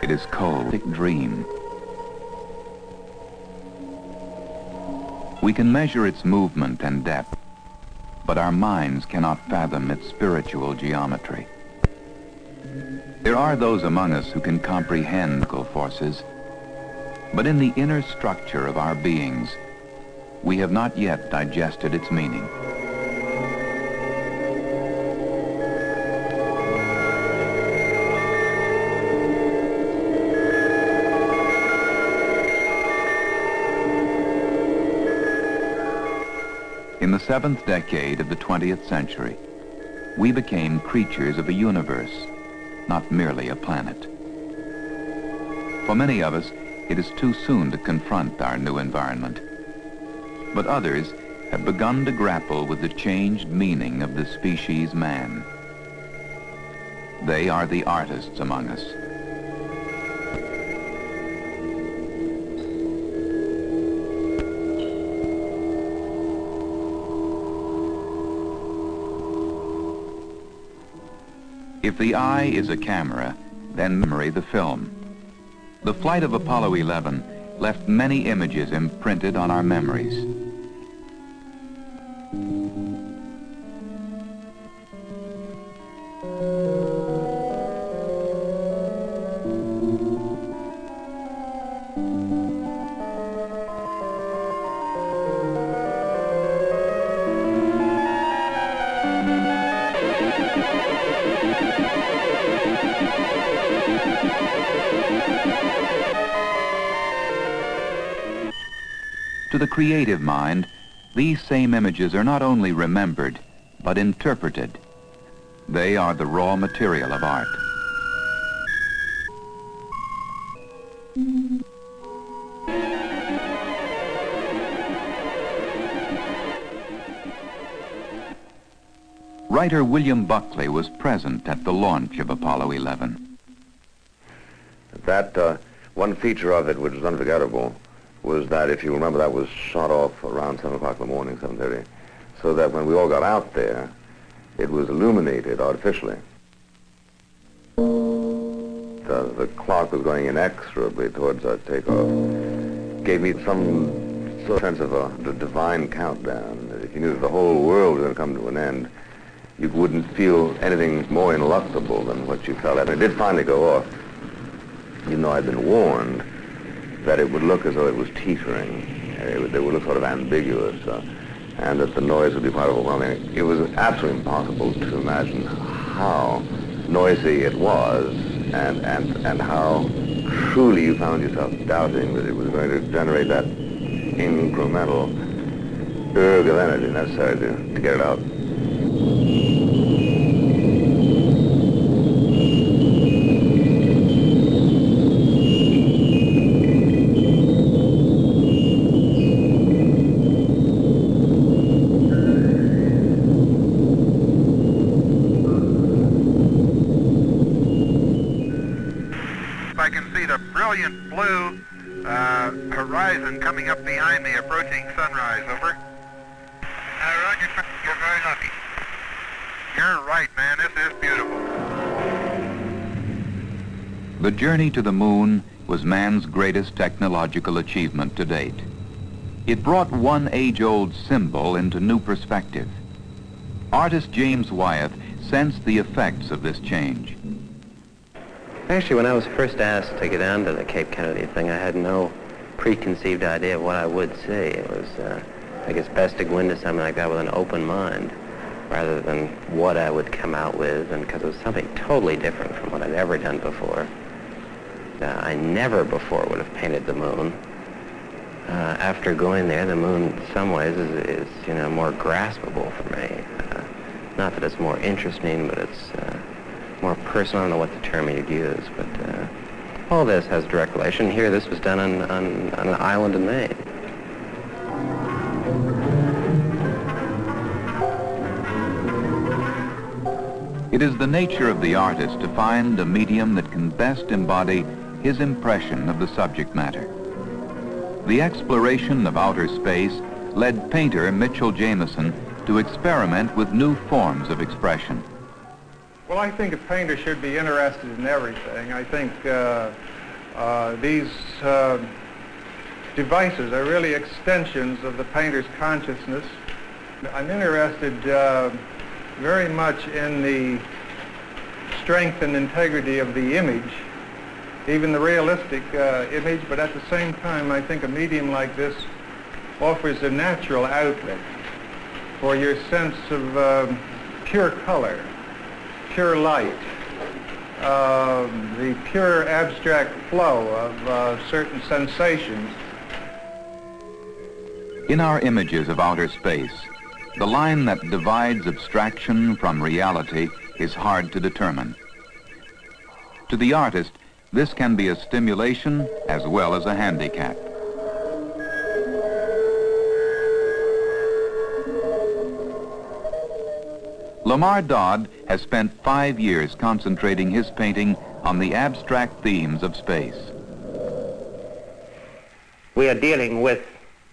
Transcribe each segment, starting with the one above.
It is cold, dream. We can measure its movement and depth, but our minds cannot fathom its spiritual geometry. There are those among us who can comprehend forces, but in the inner structure of our beings, we have not yet digested its meaning. In the 7th decade of the 20th century, we became creatures of a universe, not merely a planet. For many of us, it is too soon to confront our new environment. But others have begun to grapple with the changed meaning of the species man. They are the artists among us. If the eye is a camera, then memory the film. The flight of Apollo 11 left many images imprinted on our memories. To the creative mind, these same images are not only remembered, but interpreted. They are the raw material of art. Writer William Buckley was present at the launch of Apollo 11. That one feature of it which was unforgettable was that, if you remember, that was shot off around 7 o'clock in the morning, 7:30, so that when we all got out there, it was illuminated artificially. The clock was going inexorably towards our takeoff. Gave me some sort of sense of the divine countdown. If you knew that the whole world was going to come to an end, you wouldn't feel anything more ineluctable than what you felt. And it did finally go off, even though I'd been warned that it would look as though it was teetering. It would look sort of ambiguous, and that the noise would be quite overwhelming. It was absolutely impossible to imagine how noisy it was, and how truly you found yourself doubting that it was going to generate that incremental urge of energy necessary to get it out. I can see the brilliant blue horizon coming up behind the approaching sunrise. Over. Roger, you're very lucky. You're right, man. This is beautiful. The journey to the moon was man's greatest technological achievement to date. It brought one age-old symbol into new perspective. Artist James Wyeth sensed the effects of this change. Actually, when I was first asked to get down to the Cape Kennedy thing, I had no preconceived idea of what I would see. It was, I guess, best to go into something like that with an open mind, rather than what I would come out with, and because it was something totally different from what I'd ever done before. I never before would have painted the moon. After going there, the moon, in some ways, is more graspable for me. Not that it's more interesting, but it's more personal. I don't know what the term you'd use, but all this has direct relation. Here, this was done on an island in Maine. It is the nature of the artist to find a medium that can best embody his impression of the subject matter. The exploration of outer space led painter Mitchell Jameson to experiment with new forms of expression. Well, I think a painter should be interested in everything. I think these devices are really extensions of the painter's consciousness. I'm interested very much in the strength and integrity of the image, even the realistic image, but at the same time I think a medium like this offers a natural outlet for your sense of pure color, pure light, the pure abstract flow of certain sensations. In our images of outer space, the line that divides abstraction from reality is hard to determine. To the artist, this can be a stimulation as well as a handicap. Lamar Dodd has spent 5 years concentrating his painting on the abstract themes of space. We are dealing with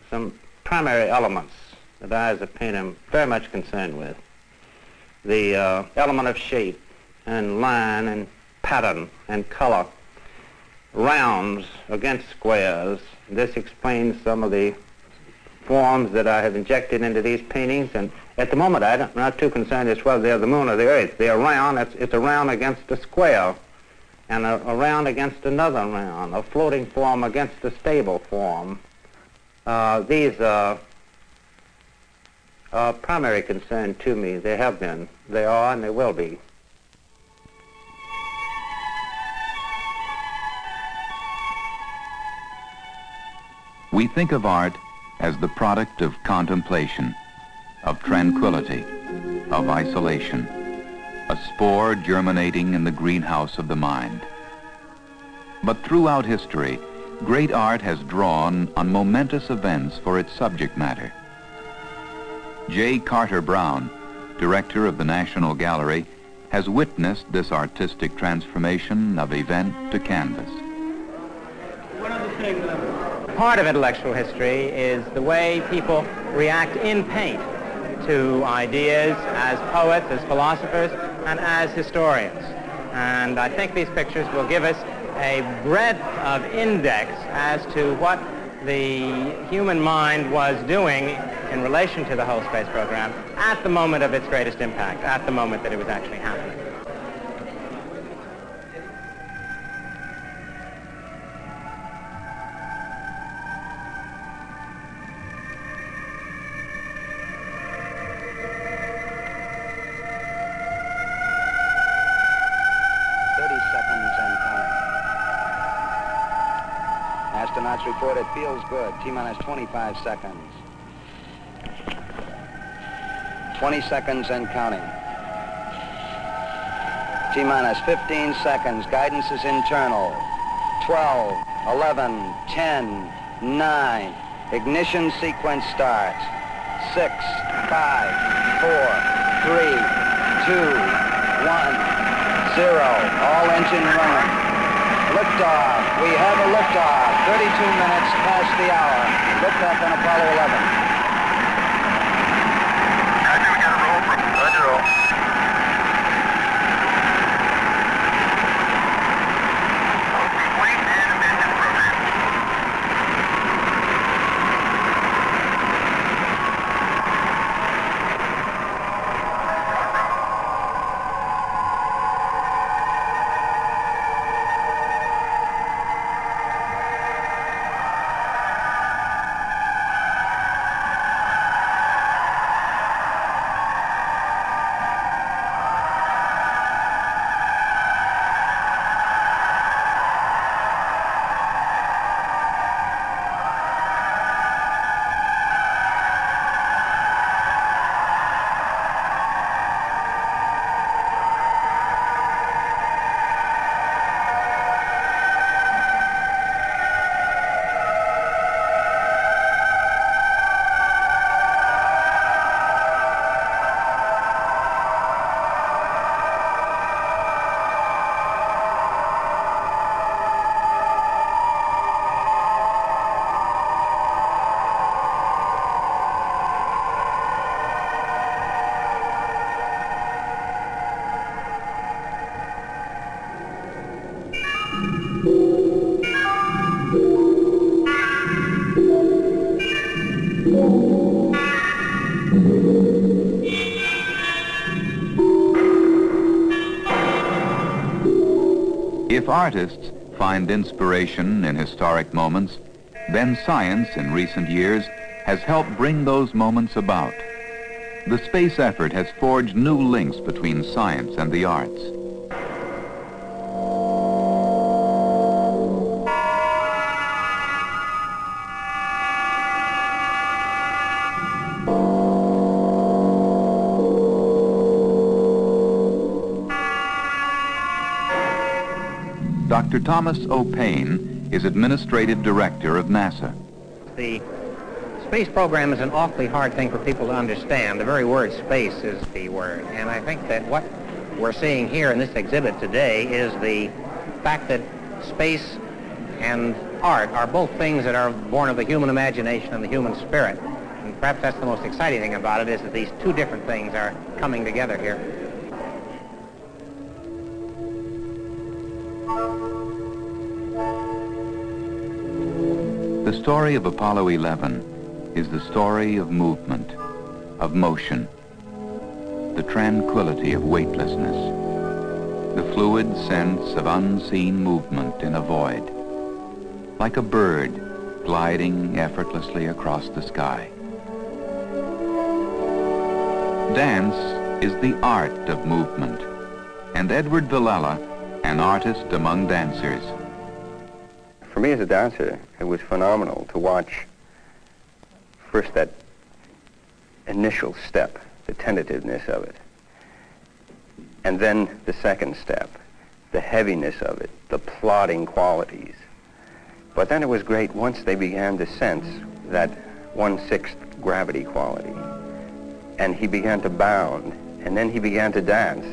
some primary elements that I as a painter am very much concerned with. The element of shape and line and pattern and color, rounds against squares. This explains some of the forms that I have injected into these paintings, and at the moment I'm not too concerned as whether they're the moon or the earth. They're round, it's a round against a square, and a round against another round, a floating form against a stable form. These are primary concern to me. They have been, they are, and they will be. We think of art as the product of contemplation, of tranquility, of isolation, a spore germinating in the greenhouse of the mind. But throughout history, great art has drawn on momentous events for its subject matter. J. Carter Brown, director of the National Gallery, has witnessed this artistic transformation of event to canvas. Part of intellectual history is the way people react in paint to ideas as poets, as philosophers, and as historians. And I think these pictures will give us a breadth of index as to what the human mind was doing in relation to the whole space program at the moment of its greatest impact, at the moment that it was actually happening. Astronauts report it feels good. T-minus 25 seconds. 20 seconds and counting. T-minus 15 seconds. Guidance is internal. 12, 11, 10, 9. Ignition sequence starts. 6, 5, 4, 3, 2, 1, 0. All engine running. Liftoff. We have a liftoff. 32 minutes past the hour. Liftoff on Apollo 11. Roger, we got a roll from Roger. Roll. Complete and engine program. If artists find inspiration in historic moments, then science in recent years has helped bring those moments about. The space effort has forged new links between science and the arts. Dr. Thomas O. Paine is Administrative Director of NASA. The space program is an awfully hard thing for people to understand. The very word space is the word. And I think that what we're seeing here in this exhibit today is the fact that space and art are both things that are born of the human imagination and the human spirit. And perhaps that's the most exciting thing about it, is that these two different things are coming together here. The story of Apollo 11 is the story of movement, of motion, the tranquility of weightlessness, the fluid sense of unseen movement in a void, like a bird gliding effortlessly across the sky. Dance is the art of movement, and Edward Villella, an artist among dancers. For me as a dancer, it was phenomenal to watch first that initial step, the tentativeness of it, and then the second step, the heaviness of it, the plodding qualities. But then it was great once they began to sense that 1/6 gravity quality, and he began to bound, and then he began to dance.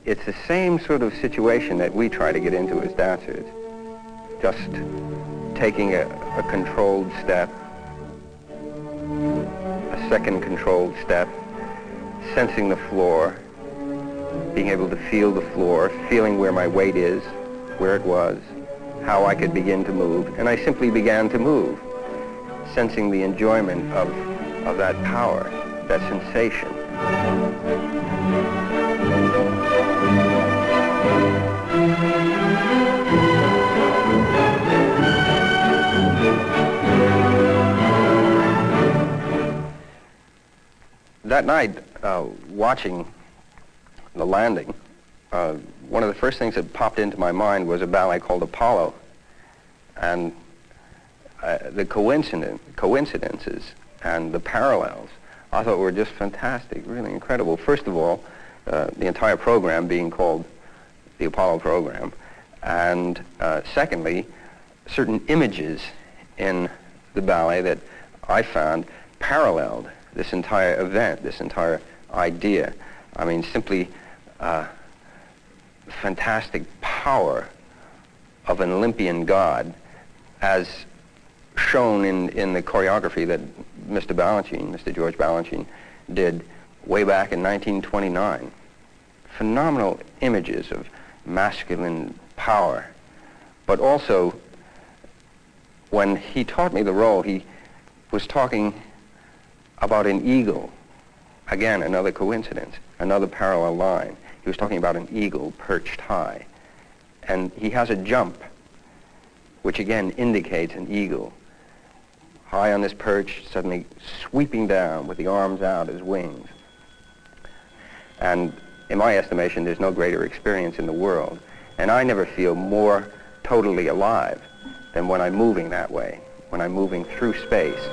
It's the same sort of situation that we try to get into as dancers. Just taking a controlled step, a second controlled step, sensing the floor, being able to feel the floor, feeling where my weight is, where it was, how I could begin to move, and I simply began to move, sensing the enjoyment of that power, that sensation. That night, watching the landing, one of the first things that popped into my mind was a ballet called Apollo. And the coincidences and the parallels I thought were just fantastic, really incredible. First of all, the entire program being called the Apollo program. And secondly, certain images in the ballet that I found paralleled this entire event, this entire idea. I mean, simply fantastic power of an Olympian god as shown in the choreography that Mr. George Balanchine did way back in 1929. Phenomenal images of masculine power. But also, when he taught me the role, he was talking about an eagle. Again, another coincidence, another parallel line. He was talking about an eagle perched high. And he has a jump, which again indicates an eagle. High on this perch, suddenly sweeping down with the arms out as wings. And in my estimation, there's no greater experience in the world. And I never feel more totally alive than when I'm moving that way, when I'm moving through space.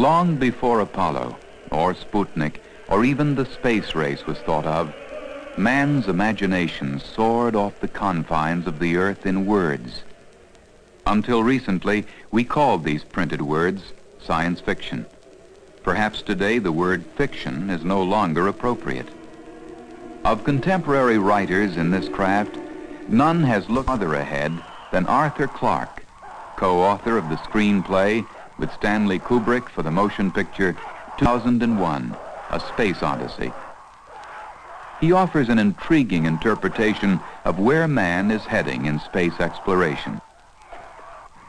Long before Apollo, or Sputnik, or even the space race was thought of, man's imagination soared off the confines of the earth in words. Until recently, we called these printed words science fiction. Perhaps today the word fiction is no longer appropriate. Of contemporary writers in this craft, none has looked farther ahead than Arthur Clarke, co-author of the screenplay with Stanley Kubrick for the motion picture 2001, A Space Odyssey. He offers an intriguing interpretation of where man is heading in space exploration.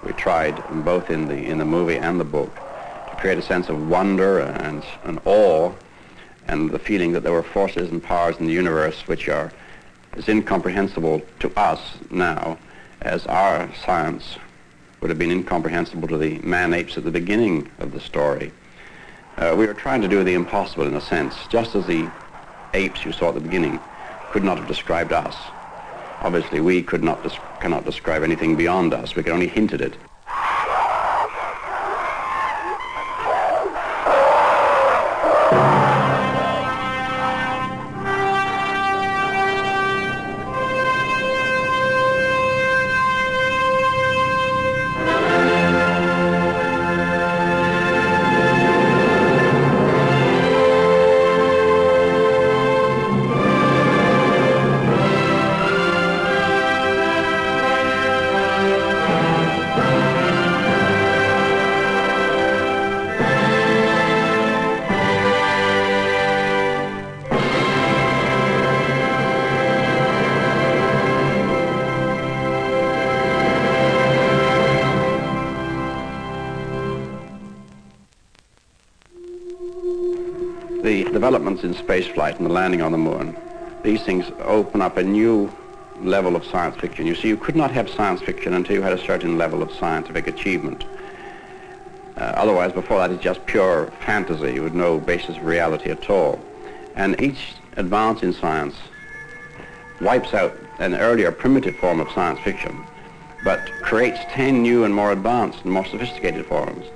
We tried, both in the movie and the book, to create a sense of wonder and awe, and the feeling that there were forces and powers in the universe which are as incomprehensible to us now as our science would have been incomprehensible to the man-apes at the beginning of the story. We were trying to do the impossible in a sense, just as the apes you saw at the beginning could not have described us. Obviously, we cannot describe anything beyond us. We can only hint at it. The developments in spaceflight and the landing on the moon, these things open up a new level of science fiction. You see, you could not have science fiction until you had a certain level of scientific achievement. Otherwise, before that, it's just pure fantasy with no basis of reality at all. And each advance in science wipes out an earlier primitive form of science fiction, but creates 10 new and more advanced and more sophisticated forms.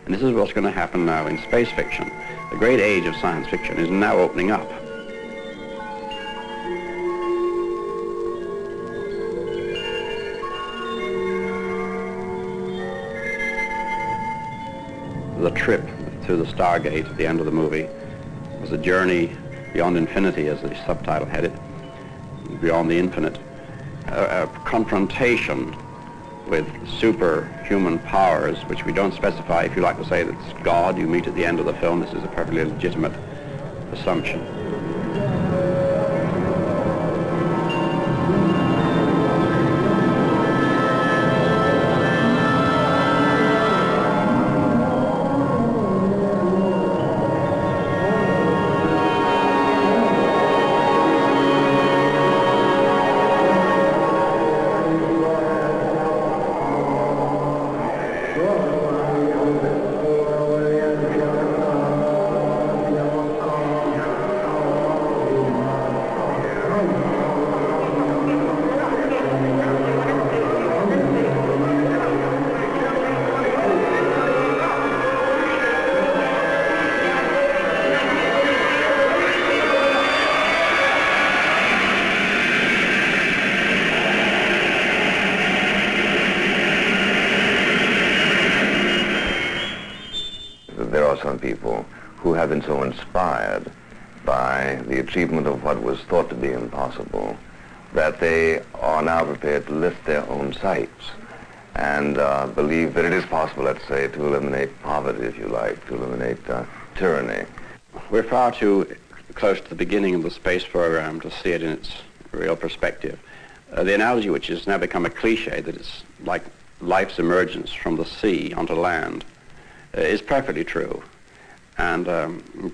And this is what's going to happen now in space fiction. The great age of science fiction is now opening up. The trip through the Stargate at the end of the movie was a journey beyond infinity, as the subtitle had it, beyond the infinite, a confrontation with superhuman powers, which we don't specify. If you like to say that it's God you meet at the end of the film, this is a perfectly legitimate assumption. There are some people who have been so inspired by the achievement of what was thought to be impossible that they are now prepared to lift their own sights and believe that it is possible, let's say, to eliminate poverty, if you like, to eliminate tyranny. We're far too close to the beginning of the space program to see it in its real perspective. The analogy, which has now become a cliche, that it's like life's emergence from the sea onto land, is perfectly true. And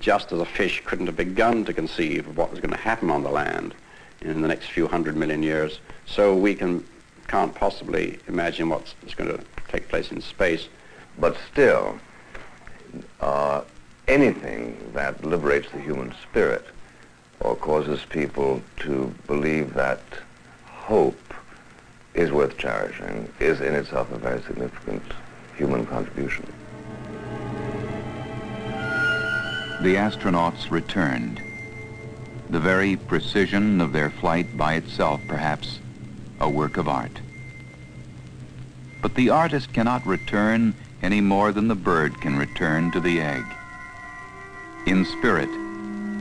just as a fish couldn't have begun to conceive of what was going to happen on the land in the next few 100 million years, so we can't possibly imagine what's going to take place in space. But still, anything that liberates the human spirit or causes people to believe that hope is worth cherishing is in itself a very significant human contribution. the astronauts returned. The very precision of their flight by itself, perhaps, a work of art. But the artist cannot return any more than the bird can return to the egg. In spirit,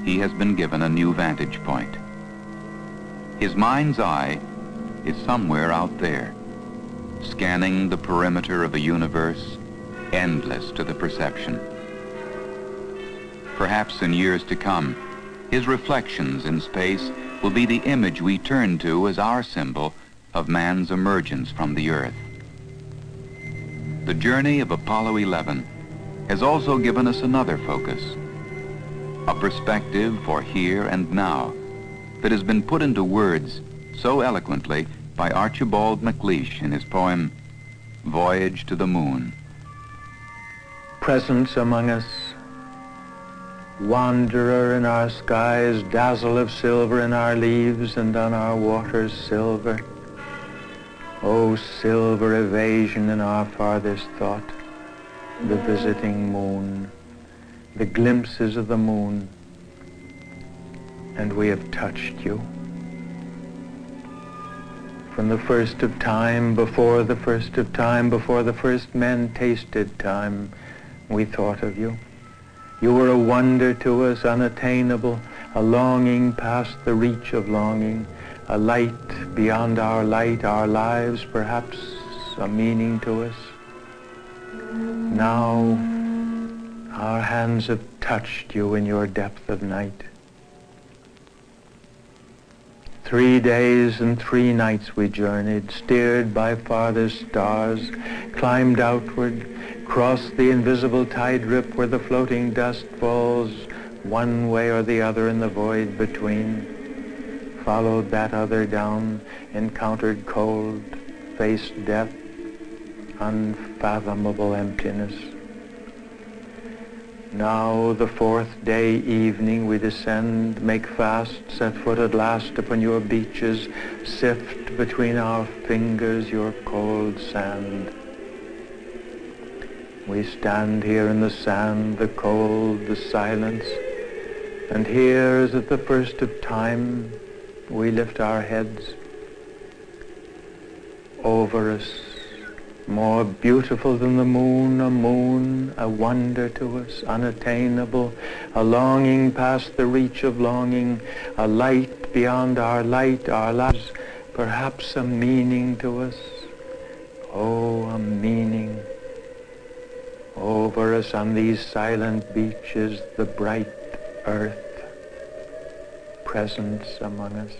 he has been given a new vantage point. His mind's eye is somewhere out there, scanning the perimeter of a universe endless to the perception. Perhaps in years to come, his reflections in space will be the image we turn to as our symbol of man's emergence from the Earth. The journey of Apollo 11 has also given us another focus, a perspective for here and now that has been put into words so eloquently by Archibald MacLeish in his poem, Voyage to the Moon. Presence among us, wanderer in our skies, dazzle of silver in our leaves and on our waters silver. O silver evasion in our farthest thought, the visiting moon, the glimpses of the moon, and we have touched you. From the first of time, before the first of time, before the first men tasted time, we thought of you. You were a wonder to us, unattainable, a longing past the reach of longing, a light beyond our light, our lives perhaps a meaning to us. Now our hands have touched you in your depth of night. 3 days and 3 nights we journeyed, steered by farthest stars, climbed outward, crossed the invisible tide rip where the floating dust falls one way or the other in the void between, followed that other down, encountered cold, faced death, unfathomable emptiness. Now the 4th day evening we descend, make fast, set foot at last upon your beaches, sift between our fingers your cold sand. We stand here in the sand, the cold, the silence, and here as at the first of time we lift our heads. Over us, more beautiful than the moon, a wonder to us, unattainable, a longing past the reach of longing, a light beyond our light, our lives, perhaps a meaning to us. Oh, a meaning. Over us on these silent beaches, the bright earth, presence among us.